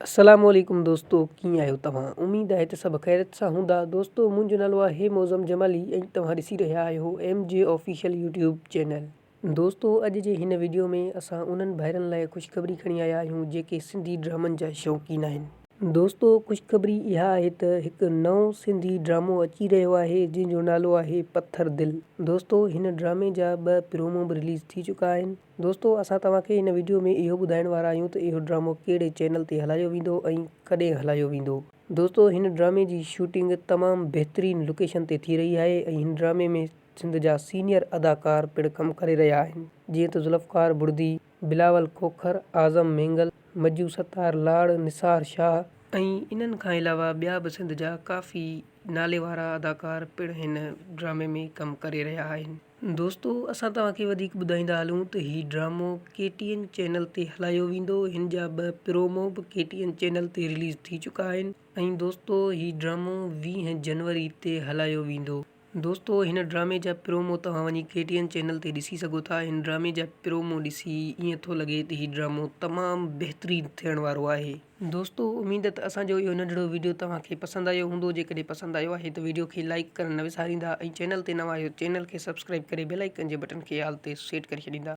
अस्सलाम वालेकुम दोस्तों, कीअं आहियो तव्हां? उमेद आहे त सभु ख़ैरियत सां हूंदा। दोस्तों, मुंहिंजो नालो आहे मौज़म जमाली ऐं तव्हां ॾिसी रहिया आहियो MJ ऑफिशियल यूट्यूब चैनल। दोस्तों, अॼु जे हिन वीडियो में असां उन्हनि भाइरनि लाइ ख़ुशख़बरी खणी आया आहियूं जेके सिंधी ड्रामनि जा शौक़ीन आहिनि। दोस्तों, ख़ुशख़बरी इहा आहे त हिकु नओं सिंधी ड्रामो अची रहियो आहे जंहिंजो नालो आहे पत्थर दिल। दोस्तों, हिन ड्रामे जा 2 प्रोमो बि रिलीज़ थी चुका आहिनि। दोस्तों, असां तव्हांखे हिन वीडियो में इहो ॿुधाइण वारा आहियूं त इहो ड्रामो कहिड़े चैनल ते हलायो वेंदो ऐं कॾहिं हलायो वेंदो। दोस्तों, हिन ड्रामे जी शूटिंग तमामु बहितरीन लोकेशन ते थी रही आहे ऐं हिन ड्रामे में सिंध जा सीनियर अदाकार पिणु कमु करे रहिया आहिनि, जीअं त ज़ुल्फ़कार बुर्दी, बिलावल खोखर, आज़म मेंगल, मज्जू सत्तार लाड़, निसार शाह ऐं इन्हनि खां अलावा ॿिया बि सिंध जा काफ़ी नाले वारा अदाकार पिणु हिन ड्रामे में कमु करे रहिया आहिनि। दोस्तों, असां तव्हांखे वधीक ॿुधाईंदा हलूं त हीउ ड्रामो KTN चैनल ते हलायो वेंदो। हिन जा 2 प्रोमो बि KTN चैनल ते रिलीज़ थी चुका आहिनि ऐं दोस्तों, हीउ ड्रामो 20 जनवरी ते हलायो वेंदो। दोस्तों, हिन ड्रामे जा प्रोमो तव्हां वञी KTN चैनल ते ॾिसी सघो था। हिन ड्रामे जा प्रोमो ॾिसी ईअं थो लॻे त हीउ ड्रामो तमामु बहितरीन थियण वारो आहे। दोस्तों, उमेद त असांजो इहो नंढिड़ो वीडियो तव्हांखे पसंदि आयो हूंदो। जेकॾहिं पसंदि आयो आहे त वीडियो खे लाइक करणु न विसारींदा ऐं चैनल ते नवां आहियो चैनल खे सब्सक्राइब करे बेल आइकन जे बटन खे ऑल ते सेट करे छॾींदा।